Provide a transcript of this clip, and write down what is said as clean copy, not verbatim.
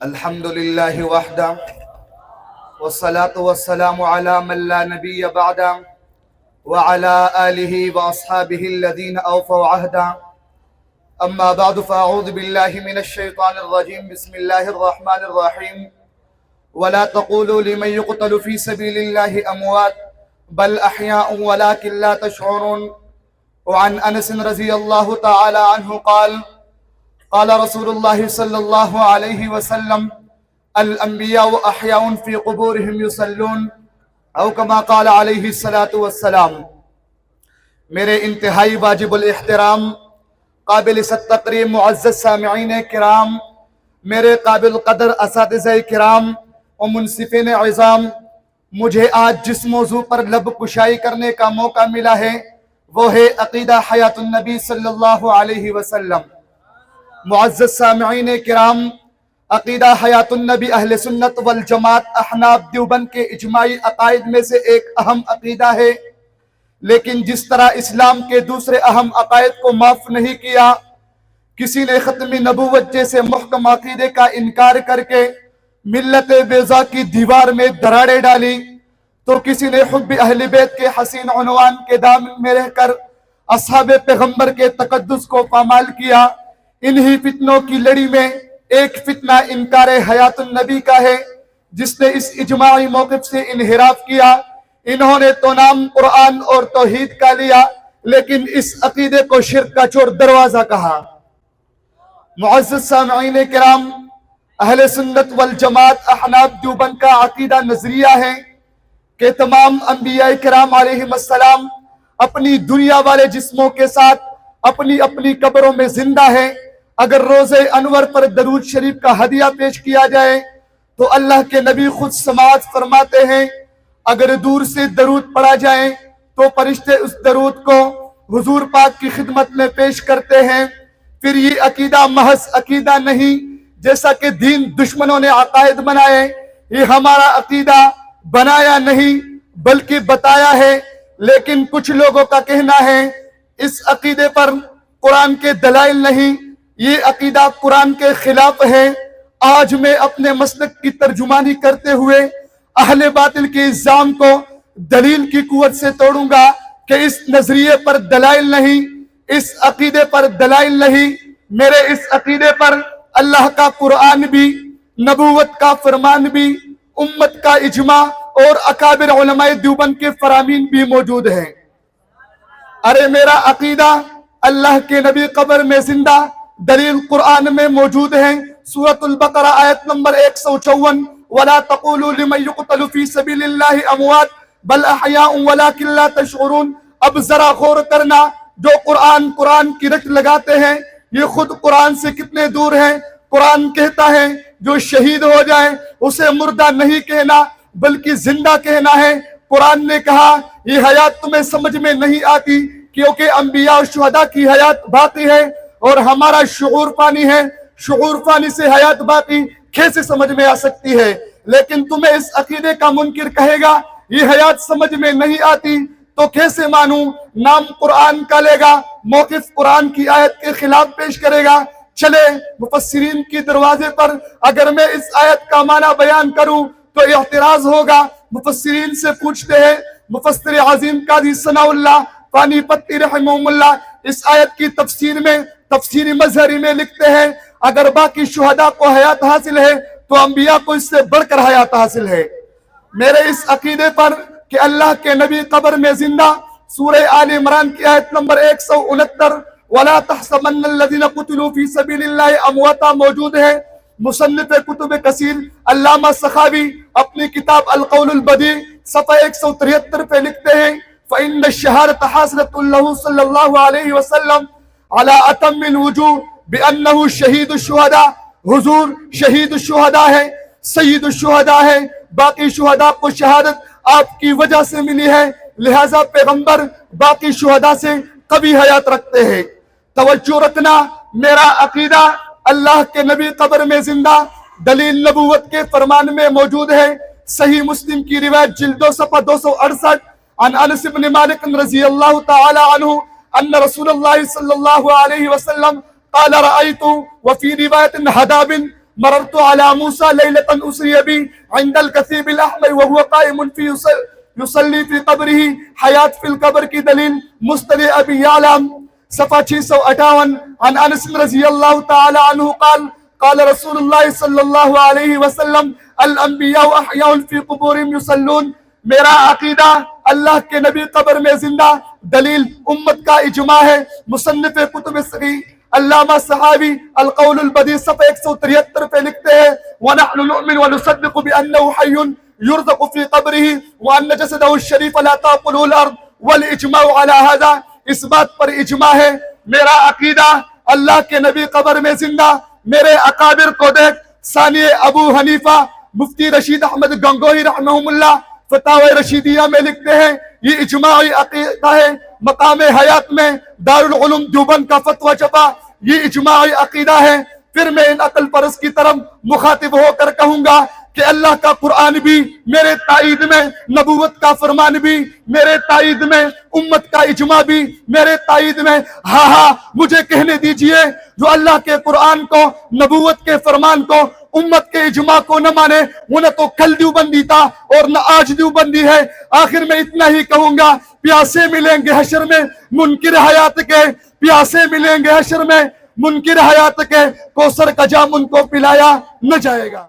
الحمد لله وحده والصلاة والسلام على من لا نبي بعده وعلى آله وأصحابه الذين أوفوا عهدا. أما بعد فأعوذ بالله من الشيطان الرجيم. بسم الله الرحمن الرحيم. ولا تقولوا لمن يقتل في سبيل الله أموات بل أحياء ولكن لا تشعرون. وعن أنس رضي الله تعالى عنه قال قال رسول الله صلى الله عليه وسلم الانبیاء احیاء فی قبورہم یصلون او کما قال علیہ الصلاۃ والسلام. میرے انتہائی واجب الاحترام قابل تقریم معزز سامعین کرام، میرے قابل قدر اساتذہ کرام و منصفین عظام، مجھے آج جس موضوع پر لب کشائی کرنے کا موقع ملا ہے وہ ہے عقیدہ حیات النبی صلی اللہ علیہ وسلم. معزز سامعین کرام، عقیدہ حیات النبی اہل سنت والجماعت احناف دیوبند کے اجماعی عقائد میں سے ایک اہم عقیدہ ہے، لیکن جس طرح اسلام کے دوسرے اہم عقائد کو معاف نہیں کیا، کسی نے ختم نبوت جیسے محکم عقیدے کا انکار کر کے ملت بیضا کی دیوار میں دراڑیں ڈالی، تو کسی نے حب اہل بیت کے حسین عنوان کے دامن میں رہ کر اصحاب پیغمبر کے تقدس کو پامال کیا. انہی فتنوں کی لڑی میں ایک فتنہ انکار حیات النبی کا ہے جس نے اس اجماعی موقف سے انحراف کیا. انہوں نے تو نام قرآن اور توحید کا لیا لیکن اس عقیدے کو شرک کا چور دروازہ کہا. معزز سامعین کرام، اہل سنت والجماعت احناف دیوبند کا عقیدہ نظریہ ہے کہ تمام انبیاء کرام علیہم السلام اپنی دنیا والے جسموں کے ساتھ اپنی اپنی قبروں میں زندہ ہیں. اگر روزہ انور پر درود شریف کا ہدیہ پیش کیا جائے تو اللہ کے نبی خود سماعت فرماتے ہیں، اگر دور سے درود پڑھا جائے تو فرشتے اس درود کو حضور پاک کی خدمت میں پیش کرتے ہیں. پھر یہ عقیدہ محض عقیدہ نہیں جیسا کہ دین دشمنوں نے عقائد بنائے، یہ ہمارا عقیدہ بنایا نہیں بلکہ بتایا ہے. لیکن کچھ لوگوں کا کہنا ہے اس عقیدے پر قرآن کے دلائل نہیں، یہ عقیدہ قرآن کے خلاف ہے. آج میں اپنے مسلک کی ترجمانی کرتے ہوئے اہل باطل کے الزام کو دلیل کی قوت سے توڑوں گا کہ اس نظریے پر دلائل نہیں، اس عقیدے پر دلائل نہیں. میرے اس عقیدے پر اللہ کا قرآن بھی، نبوت کا فرمان بھی، امت کا اجماع اور اکابر علماء دیوبند کے فرامین بھی موجود ہیں. ارے میرا عقیدہ اللہ کے نبی قبر میں زندہ، دلیل قرآن میں موجود ہیں. سورۃ البقرہ آیت نمبر 154، وَلَا تَقُولُوا لِمَنْ يُقْتَلُ فِي سَبِيلِ اللَّهِ أَمْوَاتٌ بَلْ أَحْيَاءٌ وَلَكِنْ لَا تَشْعُرُونَ. اب ذرا غور کرنا، جو قرآن کی رٹ لگاتے ہیں یہ خود قرآن سے کتنے دور ہیں. قرآن کہتا ہے جو شہید ہو جائے اسے مردہ نہیں کہنا بلکہ زندہ کہنا ہے. قرآن نے کہا یہ حیات تمہیں سمجھ میں نہیں آتی کیونکہ انبیاء و شہداء کی حیات باقی ہے اور ہمارا شعور فانی ہے. شعور فانی سے حیات باقی کیسے سمجھ میں آ سکتی ہے؟ لیکن تمہیں اس عقیدے کا منکر کہے گا یہ حیات سمجھ میں نہیں آتی تو کیسے مانوں؟ نام قرآن کا لے گا، موقف قرآن کی آیت کے خلاف پیش کرے گا. چلے مفسرین کی دروازے پر اگر میں اس آیت کا معنی بیان کروں تو اعتراض ہوگا. مفسرین سے پوچھتے ہیں، مفسر عظیم قاضی ثناء اللہ پانی پتی رحمہ اللہ اس آیت کی تفسیر میں تفسیر مظہری میں لکھتے ہیں اگر باقی شہداء کو حیات حاصل ہے تو انبیاء کو اس سے بڑھ کر حیات حاصل ہے. میرے اس عقیدے پر کہ اللہ کے نبی قبر میں زندہ، سورہ آل عمران کی آیت نمبر 169 وَلَا تَحْسَبَنَّ الَّذِينَ قُتِلُوا فِي سَبِيلِ اللَّهِ أَمْوَاتًا موجود ہے. مصنف کتب کثیر علامہ سخاوی اپنی کتاب القول البدیع صفحہ 173 پہ لکھتے ہیں فَإِنَّ الشَّهَادَةَ حَاصِلَةٌ لَهُ صلی اللہ علیہ وسلم علی اتم الوجوہ بأنه شہید الشہداء. حضور شہید الشہداء ہے، سید الشہداء ہے، باقی شہداء کو شہادت آپ کی وجہ سے ملی ہے، لہٰذا پیغمبر باقی شہداء سے قوی حیات رکھتے ہیں. توجہ رکھنا، میرا عقیدہ اللہ کے نبی قبر میں زندہ، دلیل نبوت کے فرمان میں موجود ہے. صحیح مسلم کی روایت جلد 2 صفحہ 268 عن انس بن مالک رضی اللہ تعالی عنہ ان رسول اللہ صلی اللہ علیہ وسلم قال رأيت وفي روایت حداب مررت على موسى ليلة أسري بي عند الكثيب الأحمر وهو قائم في يصلي في قبره حیات فی القبر کی دلیل مستدع ابی یعلا صفحہ 658 عن انس رضی اللہ تعالی عنہ قال رسول اللہ صلی اللہ علیہ وسلم الانبیاء احیاء فی قبورهم یصلون. میرا عقیدہ اللہ کے نبی قبر میں زندہ، دلیل امت کا اجماع ہے. مصنف کتب صحیح علامہ صحابی القول البدیع صفحہ 173 پہ لکھتے ہیں وَنَحْنُ نُؤْمِنُ وَنُصَدِّقُ بِأَنَّهُ حَيٌّ يرزق في قبره وأن جسده الشريف لا تأكله الأرض والإجماع على هذا. اس بات پر اجماع ہے. میرا عقیدہ اللہ کے نبی قبر میں زندہ. میرے اکابر کو دیکھ. ثانی ابو حنیفہ مفتی رشید احمد گنگوہی رحمہم اللہ فتاوی رشیدیہ میں لکھتے ہیں یہ اجماعی عقیدہ ہے. مقام حیات میں دارالعلوم دیوبند کا فتویٰ چھپا. یہ اجماعی عقیدہ ہے. پھر میں ان عقل پرست کی طرف مخاطب ہو کر کہوں گا کہ اللہ کا قرآن بھی میرے تائید میں، نبوت کا فرمان بھی میرے تائید میں، امت کا اجماع بھی میرے تائید میں. ہاں مجھے کہنے دیجئے جو اللہ کے قرآن کو، نبوت کے فرمان کو، امت کے اجماع کو نہ مانے وہ نہ تو کل دیوبندی تھا اور نہ آج دیوبندی ہے. آخر میں اتنا ہی کہوں گا پیاسے ملیں گے حشر میں منکر حیات کے، پیاسے ملیں گے حشر میں منکر حیات کے، کوثر کا جام ان کو پلایا نہ جائے گا.